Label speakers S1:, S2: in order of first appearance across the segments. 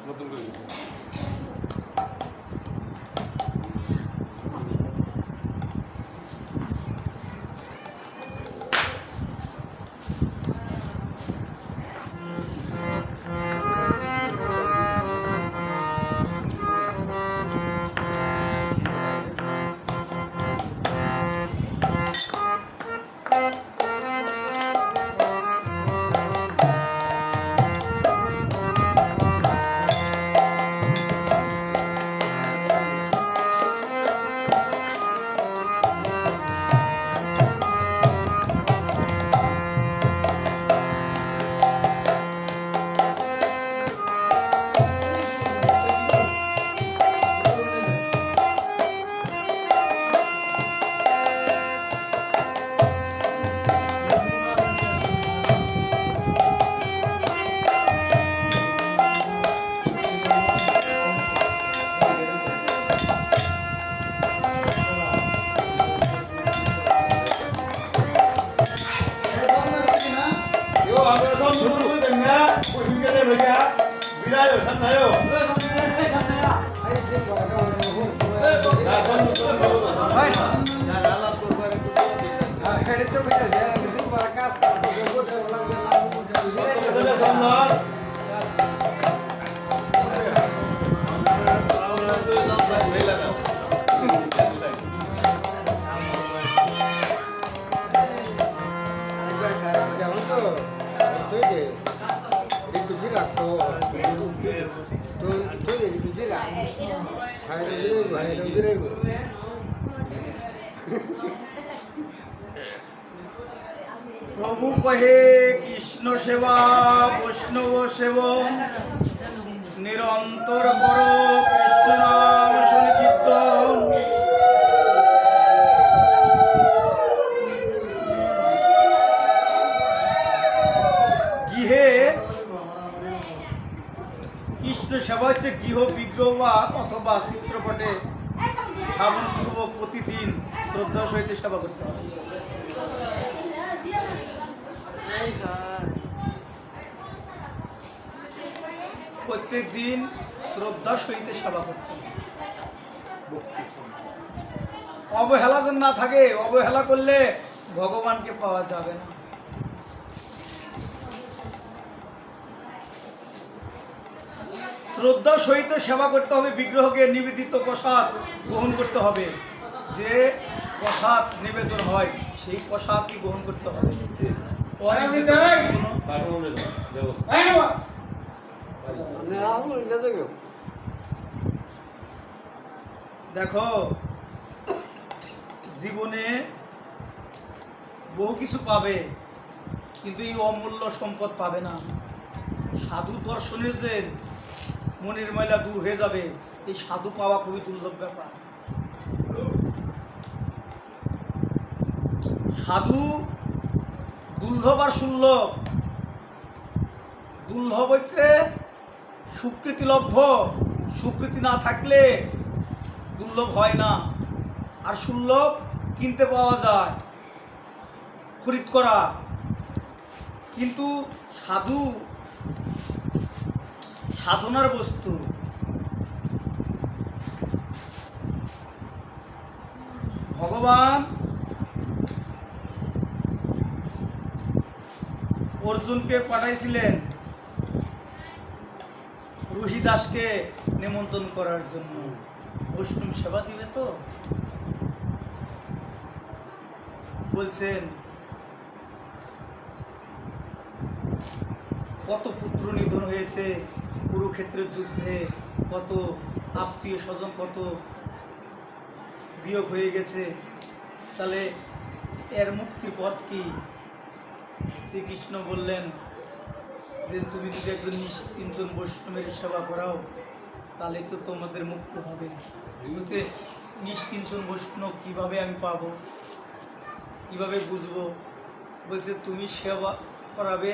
S1: নতুন করে
S2: प्रभु कहे कृष्ण सेवा वैष्णव सेवन निरंतर करो कृष्ण नाम संकीर्तन। गृहे कृष्ण सेवा হচ্ছে গৃহ বিগ্রহ অথবা চিত্রপটে স্থাপন পূর্বক প্রতিদিন শ্রদ্ধা সহিত সেবা করতে হয়। প্রত্যেক দিন শ্রদ্ধা সহিত সেবা করতে হবে। অবহেলা যেন না থাকে, অবহেলা করলে ভগবানকে পাওয়া যাবে না। শ্রদ্ধা সহিত সেবা করতে হবে, বিগ্রহকে নিবেদিত প্রসাদ গ্রহণ করতে হবে। যে প্রসাদ নিবেদন হয় সেই প্রসাদই গ্রহণ করতে হবে। দেখো, জীবনে বহু কিছু পাবে কিন্তু এই অমূল্য সম্পদ পাবে না। সাধু দর্শনের যে মনের ময়লা দূর হয়ে যাবে, এই সাধু পাওয়া খুবই দুর্লভ ব্যাপার। সাধু দুর্লভ আর সুলভ। দুর্লভ হইতে স্বীকৃতি লভ্য, স্বীকৃতি না থাকলে দুর্লভ হয় না। আর সুলভ কিনতে পাওয়া যায়, খরিদ করা। কিন্তু সাধু সাধনার বস্তু। ভগবান অর্জুনকে পাঠাইছিলেন রুহিদাসকে নিমন্ত্রণ করার জন্য। বৈষ্ণব সেবা দিবে তো বলছেন, কত পুত্র নিধন হয়েছে কুরুক্ষেত্রের যুদ্ধে, কত আত্মীয় স্বজন কত বিয়োগ হয়ে গেছে। তাহলে এর মুক্তির পথ কি? শ্রীকৃষ্ণ বললেন যে তুমি যদি একজন তিনজন বৈষ্ণবের সেবা করাও তাহলে তো তোমাদের মুক্তি হবে। বলছে নিষ্কিঞ্চন বৈষ্ণব কিভাবে আমি পাবো, কিভাবে বুঝবো? বলছে তুমি সেবা করাবে,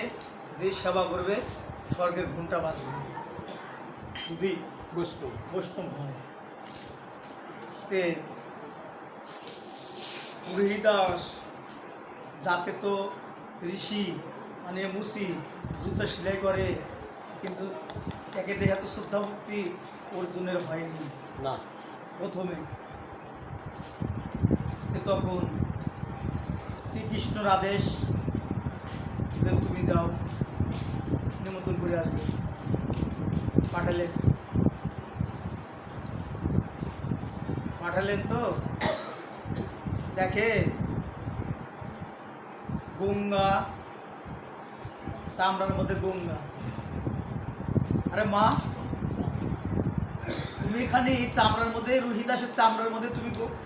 S2: যে সেবা করবে স্বর্গের ঘণ্টা বাজবে যদি বৈষ্ণব হয়। রুহিদাস যাতে তো ঋষি, মানে মুসি, জুতো সেলাই করে, কিন্তু একে দেখে তো শ্রদ্ধা ভক্তি অর্জুনের হয়নি
S3: না।
S2: প্রথমে। তখন শ্রীকৃষ্ণর আদেশ যে তুমি যাও, নিমন্ত্রণ করে আসবে। পাঠালেন তো দেখে গঙ্গা, চামড়ার মধ্যে গঙ্গা। আরে মা, তুমি এখানে এই চামড়ার মধ্যে, রোহিদাসের চামড়ার মধ্যে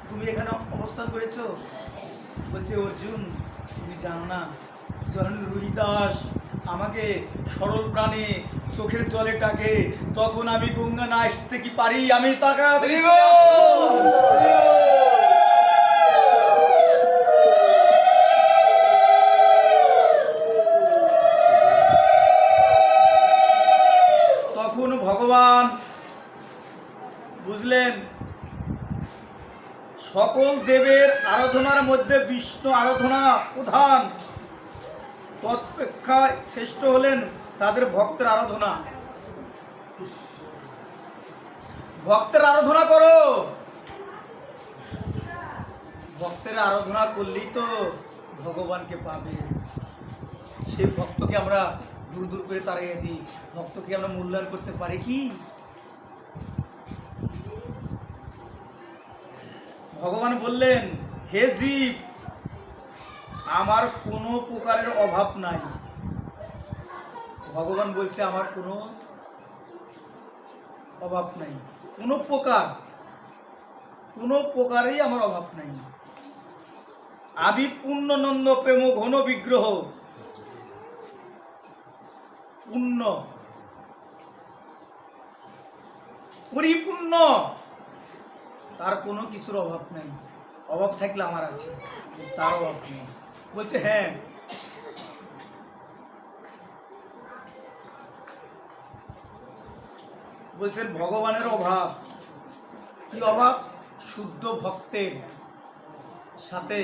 S2: তুমি এখানে অবস্থান করেছো? বলছে অর্জুন, তুমি জানো না, যখন রোহিদাস আমাকে সরল প্রাণে চোখের জলে ডাকে, তখন আমি গঙ্গা না আসতে কি পারি? আমি তাকা তখন ভগবান বুঝলেন সকল দেবের আরাধনার মধ্যে বিষ্ণু আরাধনা প্রধান, তৎপেক্ষা শ্রেষ্ঠ হলেন তাদের ভক্তের আরাধনা। ভক্তের আরাধনা করো, ভক্তের আরাধনা করলেই তো ভগবানকে পাবে। সেই ভক্তকে আমরা দূর দূর করে তাড়িয়ে দিই, ভক্তকে আমরা মূল্যায়ন করতে পারি কি? ভগবান বললেন, হে জীব, আমার কোনো প্রকারের অভাব নাই। ভগবান বলছে আমার কোনো অভাব নাই, কোনো প্রকারেই আমার অভাব নাই। আমি পূর্ণনন্দ প্রেম ঘন বিগ্রহ, পূর্ণ পরিপূর্ণ, তার কোনো কিছুর অভাব নাই। অভাব থাকলে আমার আছে, তার অভাব নেই। বলছে হ্যাঁ, বলছেন ভগবানের অভাব কি? অভাব শুদ্ধ ভক্তের সাথে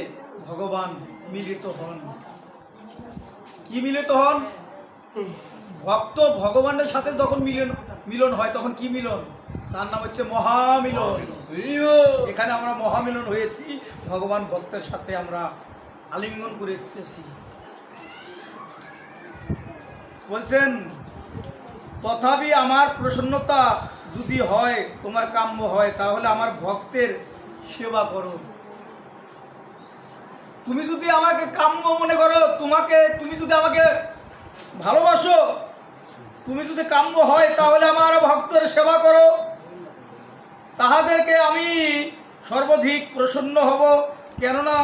S2: ভগবান মিলিত হন। কি মিলিত হন? ভক্ত ভগবানের সাথে যখন মিলন হয়, তখন কি মিলন? তার নাম হচ্ছে মহামিলন। এখানে আমরা মহামিলন হয়েছি, ভগবান ভক্তের সাথে আমরা আলিঙ্গন করেছি। বলছেন তথাপি আমার প্রসন্নতা যদি হয়, তোমার কাম্য হয়, তাহলে আমার ভক্তের সেবা করো। তুমি যদি আমাকে কাম্য মনে করো, তুমি যদি আমাকে ভালোবাসো, তুমি যদি কাম্য হয়, তাহলে আমার ভক্তের সেবা করো। তাহাদেরকে আমি সর্বাধিক প্রসন্ন হব। কেননা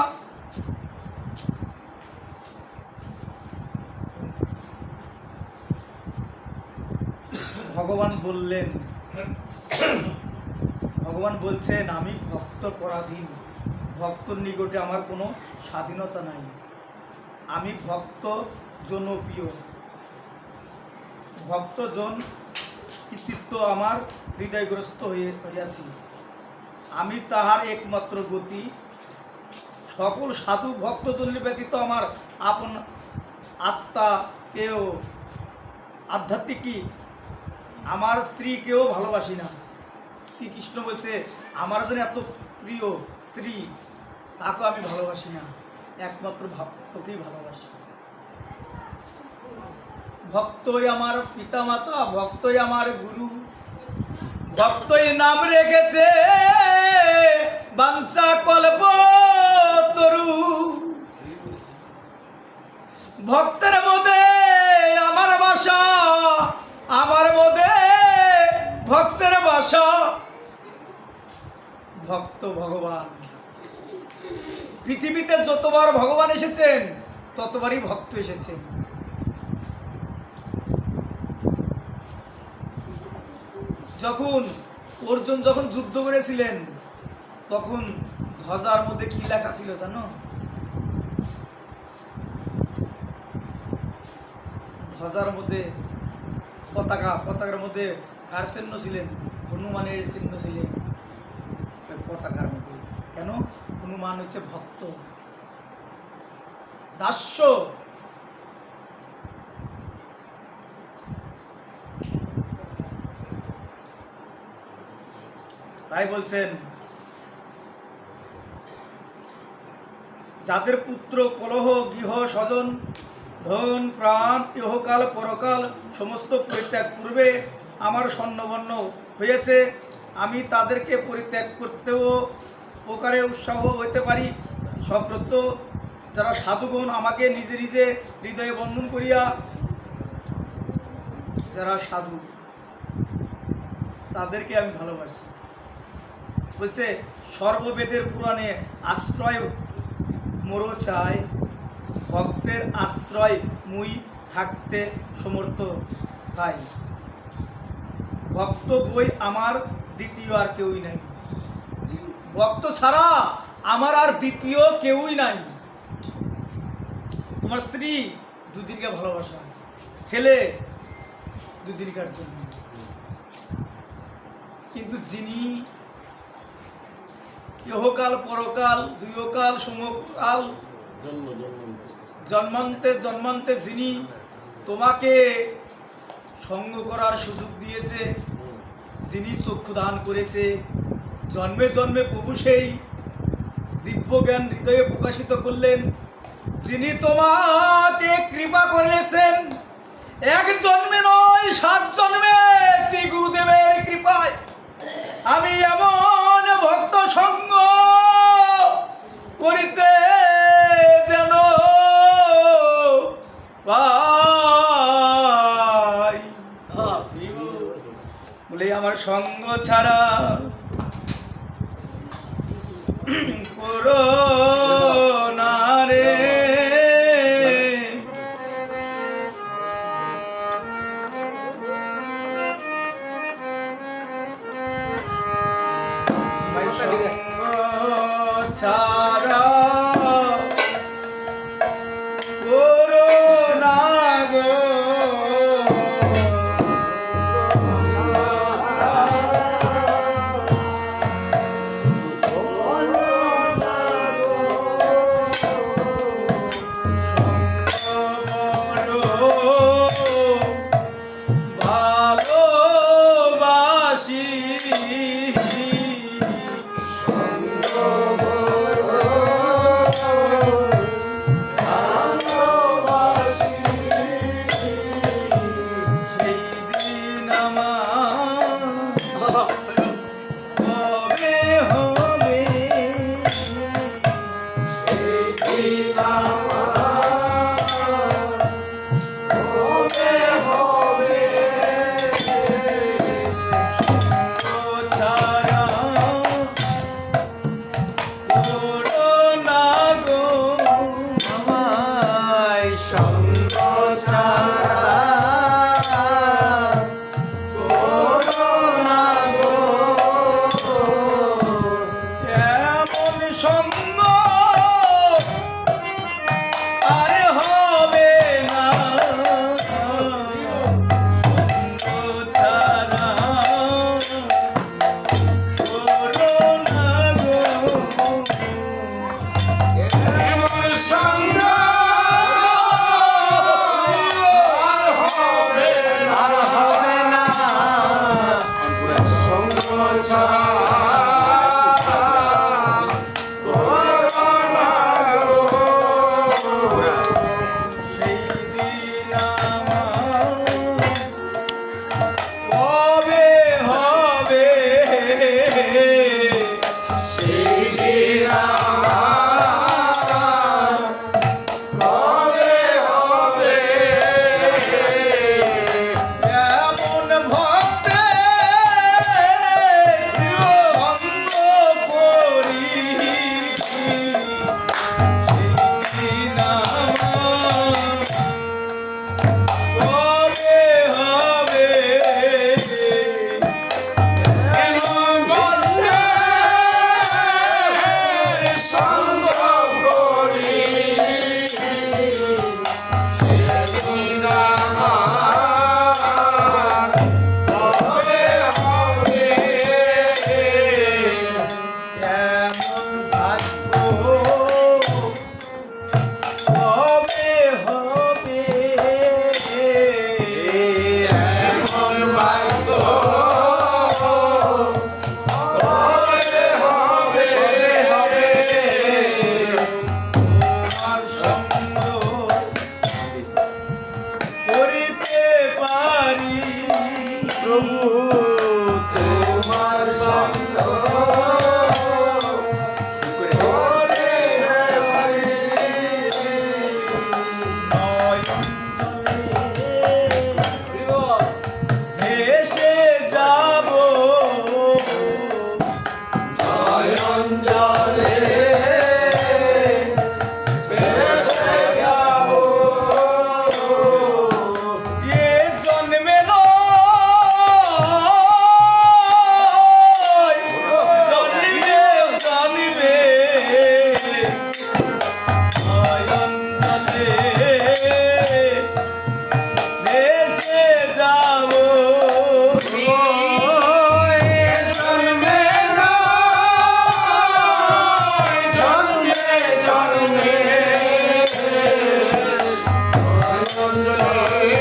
S2: ভগবান বলছেন আমি ভক্ত পরাধীন, ভক্তর নিকটে আমার কোনো স্বাধীনতা নাই। আমি ভক্ত জনপ্রিয়, ভক্তজন কৃতিত্ব আমার হৃদয়গ্রস্ত হইয়াছি। আমি তাহার একমাত্র গতি। সকল সাধু ভক্তজন ব্যতীত আমার আপন আত্মাকেও, আধ্যাত্মিক আমার স্ত্রীকেও ভালোবাসি না। শ্রীকৃষ্ণ বলছে আমার জন্য এত প্রিয় স্ত্রী, তাকে আমি ভালোবাসি না, একমাত্র ভক্তকেই ভালোবাসি। ভক্তই আমার পিতামাতা, ভক্তই আমার গুরু, ভক্তই নাম রেখেছে বাঞ্ছা কল্প তরু। ভক্তের মধ্যে আমার বাসা, আমার মধ্যে ভক্তের বাসা। ভক্ত ভগবান, পৃথিবীতে যতবার ভগবান এসেছেন, ততবারই ভক্ত এসেছেন। যখন অর্জুন যুদ্ধ করেছিলেন, তখন ধ্বজার মধ্যে কি লেখা ছিল জানো? ধ্বজার মধ্যে পতাকার মধ্যে কার চিহ্ন ছিলেন? হনুমানের চিহ্ন ছিলেন পতাকার মধ্যে। কেন? হনুমান হচ্ছে ভক্ত, দাস্য। তাই বলছেন, যাদের পুত্র কলহ গৃহ স্বজন ধন প্রাণ ইহকাল পরকাল সমস্ত পরিত্যাগ পূর্বে আমার স্বর্ণবর্ণ হয়েছে, আমি তাদেরকে পরিত্যাগ করতেও প্রকারে উৎসাহ হইতে পারি। সপ্রত্য যারা সাধুগণ আমাকে নিজে নিজে হৃদয়ে বন্ধন করিয়া, যারা সাধু তাদেরকে আমি ভালোবাসি। বলছে সর্ববেদের পুরাণে আশ্রয় মোরো চাই, ভক্তের আশ্রয় মুই থাকতে সমর্থ তাই। ভক্ত বই আমার দ্বিতীয় আর কেউই নাই। ভক্ত ছাড়া আমার আর দ্বিতীয় কেউই নাই। তোমার স্ত্রী দুদিনকে ভালোবাসা, ছেলে দুদিনকার জন্য, কিন্তু যিনি ইহকাল পরকাল দুইকাল সমকাল জন্মান্তে জন্মান্তে যিনি তোমাকে সঙ্গ করার সুযোগ দিয়েছে, যিনি চক্ষু দান করেছে, জন্মে জন্মে প্রভু সেই দিব্য জ্ঞান হৃদয়ে প্রকাশিত করলেন, যিনি তোমাকে কৃপা করেছেন, এক জন্মে নয় 7 জন্মে শ্রী গুরুদেবের কৃপায় আমি এমন ভক্ত সঙ্গ করিতে যেন পাই। বলে আমার সঙ্গ ছাড়া করো না রে, সঙ্গ ছাড়া করো না গো, ভালোবাসি
S3: প্রভু তোমার সঙ্গ করে পারি
S2: নয়ন জলে ভেসে যাব
S3: নয়ন জলে ভেসে যাব
S2: এ জন্মে জন্মে জন্মে নয়ন জলে ভেসে যাব
S3: জন্মে জন্মে জন্মে নয়ন জলে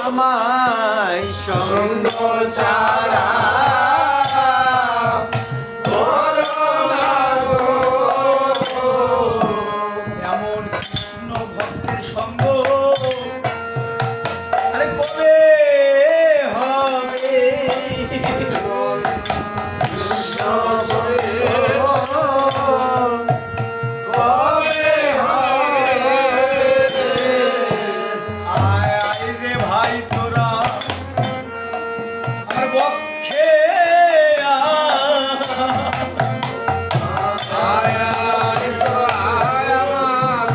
S3: আমায় সঙ্গ ছাড়া করো না গো।
S2: এমন কৃষ্ণ ভক্তের সঙ্গ আরে কবে হবে
S3: কৃষ্ণ বলে কবে হবে?
S2: আয় আয় রে ভাই তোরা আমার বক্ষে
S3: আয় আয় আয় আমার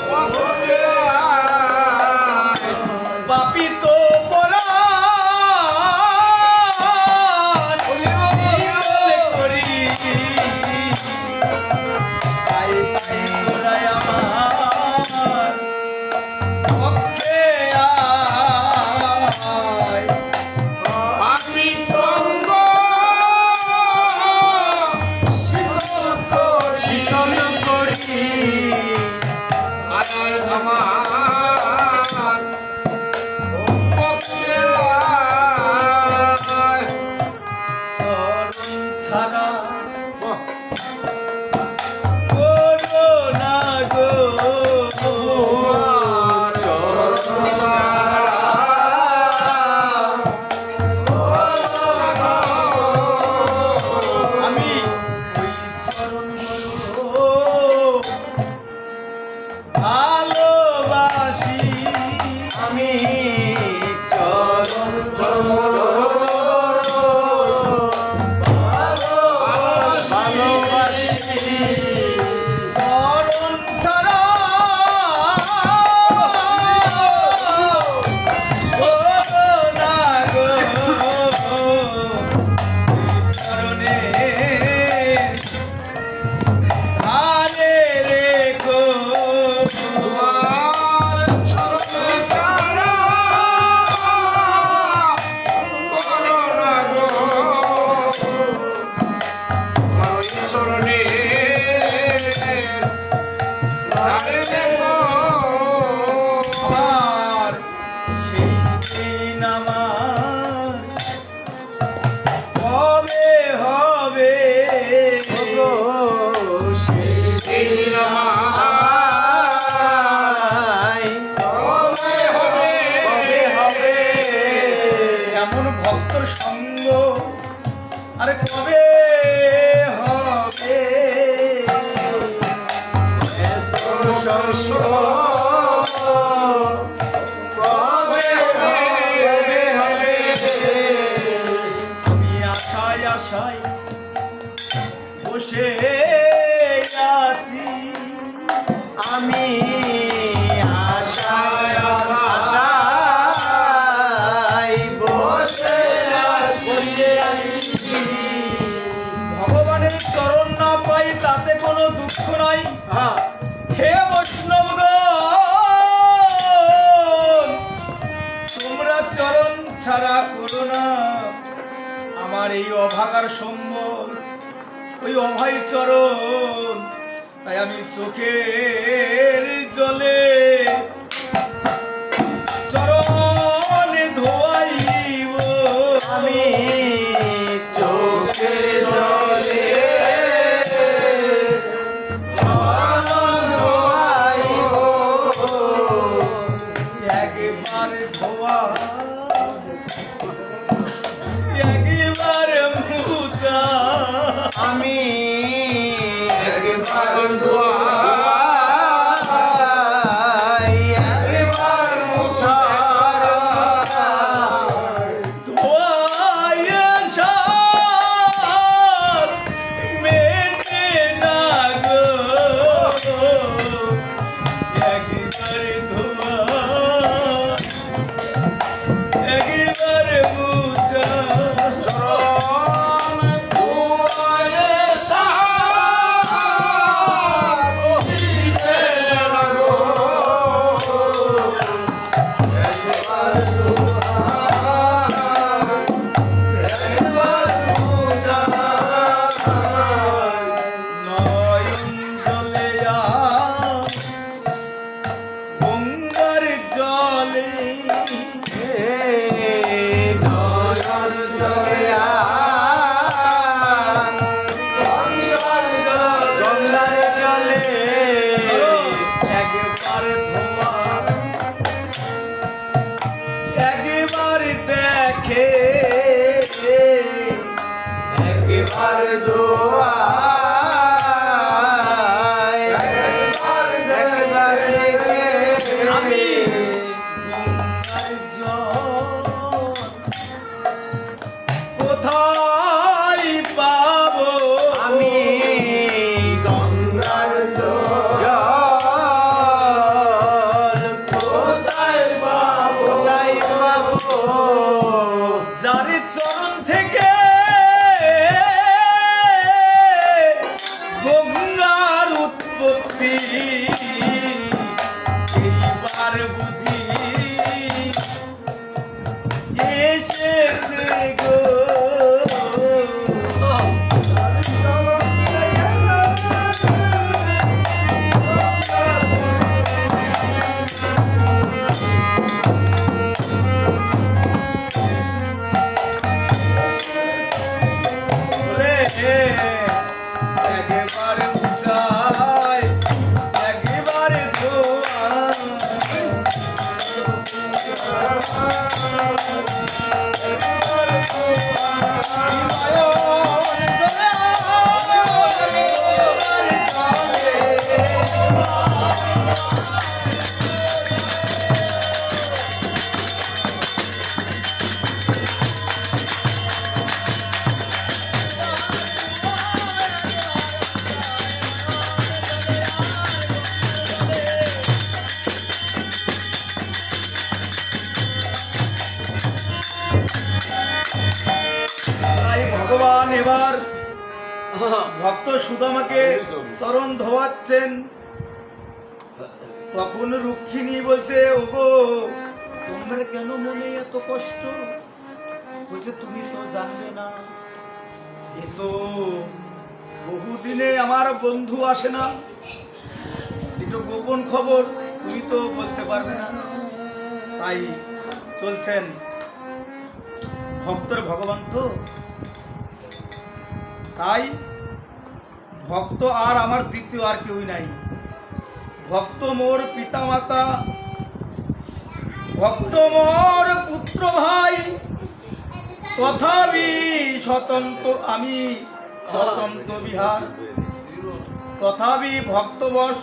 S3: পথে আয়।
S2: পাপি তো পরাণ শিরলে করি তাই তাই তোরাই আমার পক্ষে আয়
S3: পাপি তঙ্গ শীতল করি
S2: শীতল করি
S3: আয় আমার পক্ষে আয়।
S2: চরণ ছাড়া
S1: বাহ
S2: করো না গো
S3: চরণ ছাড়া
S2: আমি ওই চরণ ভালোবাসি
S3: আমি চরণ চরণ ভালোবাসি
S2: চরণ ছাড়া করো না গো চরণে ধারে রেখো
S3: তোমার চরণ ছাড়া করো না গো। তোমার ওই চরণে ধারে দেখো
S2: আমার সেই দিন আমার কবে হবে
S3: গো সেই আমায় কবে হবে?
S2: কবে হবে এমন ভক্তর সঙ্গ আরে কবে হবে
S3: এত সঙ্গ কবে হবে?
S2: আমি আশায় আশায় বসে আছি
S3: আমি আশায় আশায় বসে আছি।
S2: ভগবানের চরণ না পাই তাতে কোনো দুঃখ নাই হে বৈষ্ণবগণ তোমরা চরণ ছাড়া করো না আমার এই অভাগার সম্বল ওই অভাই চরণ তাই আমি চোখের জলে চরণে ধোয়াইব
S3: আমি চোখ আমি একবার দোয়াই একবার মুছার
S2: ধোয়ায় সার মেটে না গো, একবার ধোয়া একবার মুছা।
S3: চরণ ধোয়ায় সার মিটে না গো, একবার দোয়াই একবার মুছার
S2: নয়ন জলে গঙ্গার জলে
S3: নয়ন জলে গঙ্গার জলে
S2: একবার ধোয়া একবার দেখে
S3: একবার দোয়া একবার দেখে
S2: আমি গঙ্গার জল কোথায় পাবো
S3: আমি গঙ্গার জল কোথায় পাবো, কোথায় পাবো?
S2: যার চরণ থেকে গঙ্গার উৎপত্তি এইবার বুঝি এসেছে গো। বলে একবার মুছাই একবার ধোয়া তাই ভগবান এবার ভক্ত সুদামাকে চরণ ধোয়াচ্ছেন। তখন রুক্মিণী বলছে, ওগো তোমার কেন মনে এত কষ্ট? বলছে তুমি তো জানবে না, এ তো বহুদিনে আমার বন্ধু আসে না, একটু গোপন খবর তুমি তো বলতে পারবে না। তাই চলছেন ভক্তর ভগবান তো, তাই ভক্ত আর আমার দ্বিতীয় আর কেউই নাই। ভক্ত মোর পিতা মাতা, ভক্ত মোর পুত্র ভাই, তথাপি স্বতন্ত্র আমি স্বতন্ত্র বিহার, তথাপি ভক্তবশ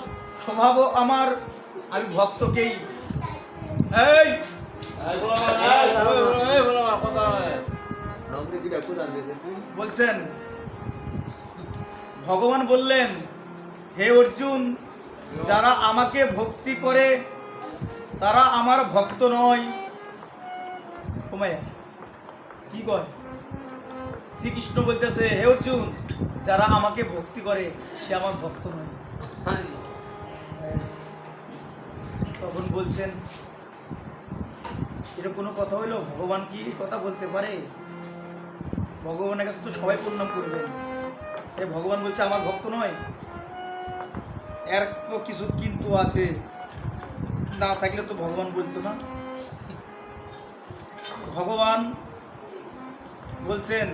S2: স্বভাব আমার, আমি ভক্তকেই এই বলছেন। ভগবান বললেন, হে অর্জুন, যারা আমাকে ভক্তি করে তারা আমার ভক্ত নয়। কি কয়? শ্রীকৃষ্ণ বলতেছে, হে অর্জুন, যারা আমাকে ভক্তি করে সে আমার ভক্ত নয়। তখন বলছেন, এটা কোনো কথা হইলো? ভগবান কি কথা বলতে পারে? ভগবানের কাছে তো সবাই প্রণাম করবেন, তাই ভগবান বলছে আমার ভক্ত নয়। এর তো কিছু কিন্তু আছে, না থাকলে তো ভগবান বলতো না। ভগবান বলছেন,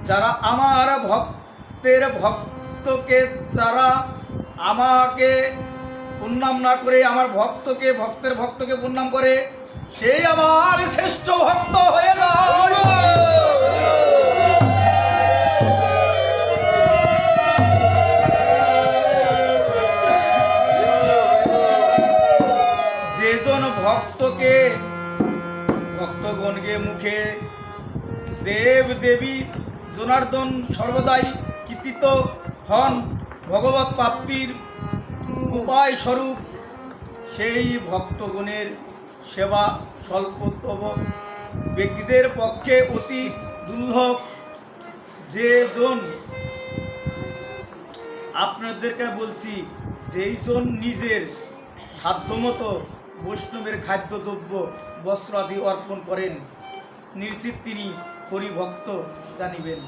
S2: যারা আমার ভক্তের ভক্তকে, যারা আমাকে প্রণাম না করে আমার ভক্তকে, ভক্তের ভক্তকে প্রণাম করে, সেই আমার শ্রেষ্ঠ ভক্ত হয়ে যায়। দেব দেবী জনার্দন সর্বদাই কীর্তিত হন ভগবত প্রাপ্তির উপায় স্বরূপ। সেই ভক্তগণের সেবা স্বল্পতম ব্যক্তিদের পক্ষে অতি দুর্লভ। যে জন, আপনাদেরকে বলছি, যেই জন নিজের সাধ্যমতো বৈষ্ণবের খাদ্যদ্রব্য বস্ত্র আদি অর্পণ করেন, নিশ্চিত তিনি হরিভক্ত জানিবেন।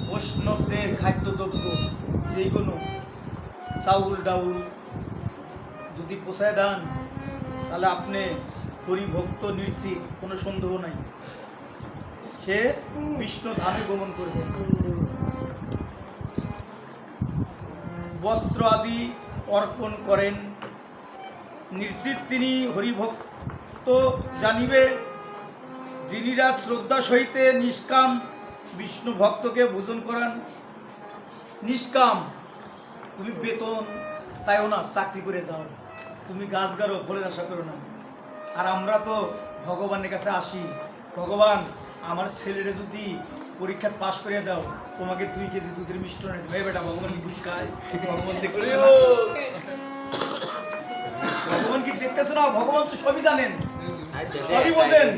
S2: বৈষ্ণবদের খাদ্যদ্রব্য যে কোনো চাউল ডাউল যদি পোষায় দেন, তাহলে আপনি হরিভক্ত নিশ্চিত, কোনো সন্দেহ নাই। সে বিষ্ণু ধামে গমন করবে। বস্ত্র আদি অর্পণ করেন, নিশ্চিত তিনি হরিভক্ত জানিবে। যিনিরা শ্রদ্ধা সহিতে নিষ্কাম বিষ্ণু ভক্তকে ভোজন করান। নিষ্কাম, তুমি বেতন চাইও না, চাকরি করে যাও, তুমি গাছ গাড়ো, ফলের আশা করো না। আর আমরা তো ভগবানের কাছে আসি, ভগবান আমার ছেলেরে যদি পরীক্ষা পাশ করে দাও, তোমাকে 2 কেজি দুধের মিষ্টান্ন দেবে। বেটা ভগবান কি ঘুষ খায়? ভগবান দেখতেছে না? ভগবান কি দেখতেছে না? ভগবান তো সবই জানেন, সবই বোঝেন,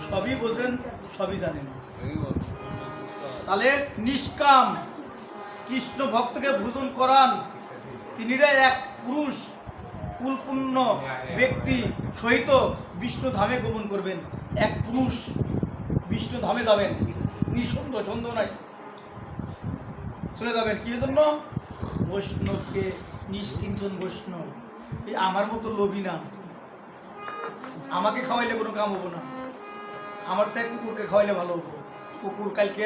S2: সবই বোঝেন, সবই জানেন। তাহলে নিষ্কাম কৃষ্ণ ভক্তকে ভোজন করান, তিনিরা এক পুরুষ কুলপূর্ণ ব্যক্তি সহিত বিষ্ণু ধামে গমন করবেন। এক পুরুষ বিষ্ণু ধামে যাবেন, নিঃসন্দেহ, সন্দেহ নাই, চলে যাবেন। কি জন্য? বৈষ্ণবকে, নিষ্কিঞ্চন বৈষ্ণব। এই আমার মতো লোভী না, আমাকে খাওয়াইলে কোনো কাম হবো না, আমার থেকে কুকুরকে খাওয়াইলে ভালো হবো। কুকুর কালকে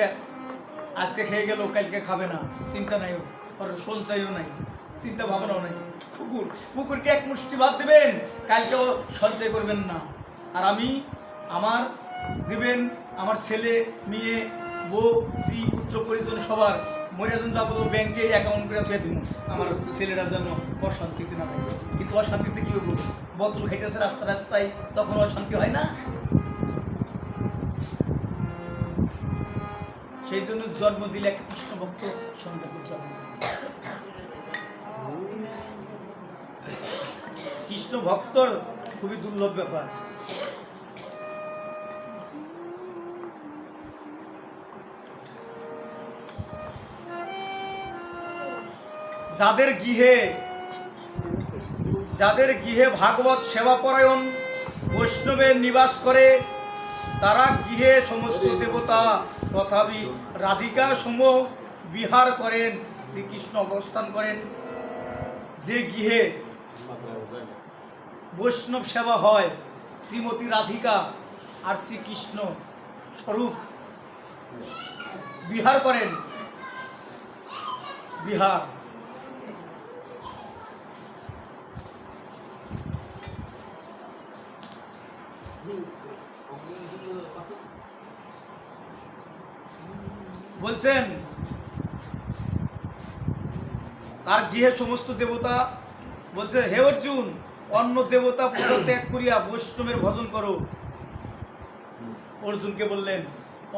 S2: আজকে খেয়ে গেল, কালকে খাবে না, চিন্তা নাই, ওর সঞ্চয়ও নাই, চিন্তা ভাবনাও নাই। কুকুরকে এক মুষ্টি ভাত দেবেন, কালকেও সঞ্চয় করবেন না। আর আমি আমার দিবেন, আমার ছেলে মেয়ে বউ স্ত্রী পুত্র পরিজন সবার মরে যখন যাবো তো ব্যাংকে অ্যাকাউন্ট করে থুয়ে দিব, আমার ছেলেরা যেন অশান্তিতে না থাকে। কিন্তু অশান্তিতে কি হবো? বোতল খাইতেছে রাস্তায়, তখন অশান্তি হয় না? সেই জন্য জন্ম দিলে একটা কৃষ্ণ ভক্ত সন্তান জন্ম দিলে। কৃষ্ণ ভক্তর খুবই দুর্লভ ব্যাপার। যাদের গৃহে ভাগবত সেবাপরায়ণ বৈষ্ণবের নিবাস করে, তারা গৃহে সমস্ত দেবতা তথাপি রাধিকা সম বিহার করেন, শ্রীকৃষ্ণ অবস্থান করেন। যে গৃহে বৈষ্ণব সেবা হয়, শ্রীমতী রাধিকা আর শ্রীকৃষ্ণ স্বরূপ বিহার করেন। বিহার বলছেন, তার গৃহে সমস্ত দেবতা। বলছে, হে অর্জুন, অন্য দেবতা পূজা ত্যাগ করিয়া বৈষ্ণবের ভজন করো। অর্জুনকে বললেন,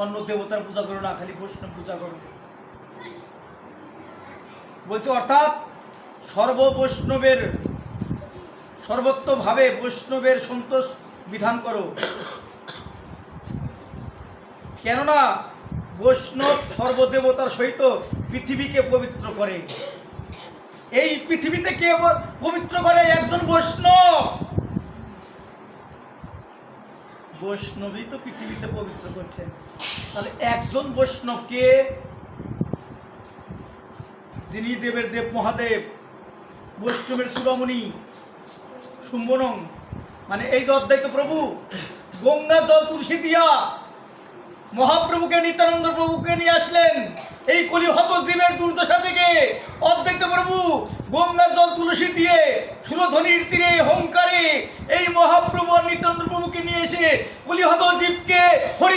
S2: অন্য দেবতার পূজা করো না, খালি বৈষ্ণব পূজা করো। বলছে অর্থাৎ সর্ববৈষ্ণবের সর্বত্রভাবে বৈষ্ণবের সন্তোষ বিধান করো। কেননা বৈষ্ণব সর্বদেবতার সহিত পৃথিবীকে পবিত্র করে। এই পৃথিবীতে কে পবিত্র করে? একজন বৈষ্ণব। বৈষ্ণবই তো পৃথিবীতে পবিত্র করছেন। তাহলে একজন বৈষ্ণবকে, যিনি দেবের দেব মহাদেব, বৈষ্ণবের চূড়ামণি শুম্ভনং, মানে এই যে অদ্বৈত প্রভু গঙ্গা জল তুলসী দিয়া মহাপ্রভুকে, নিত্যানন্দ প্রভুকে নিয়ে আসলেন এই কলিহত জীবের দুর্দশা থেকে। অদ্বৈত প্রভু গঙ্গা জল তুলসী দিয়ে সুরধ্বনির তীরে হংকারে এই মহাপ্রভু আর নিত্যানন্দ প্রভুকে নিয়ে এসে কলিহত জীবকে হরি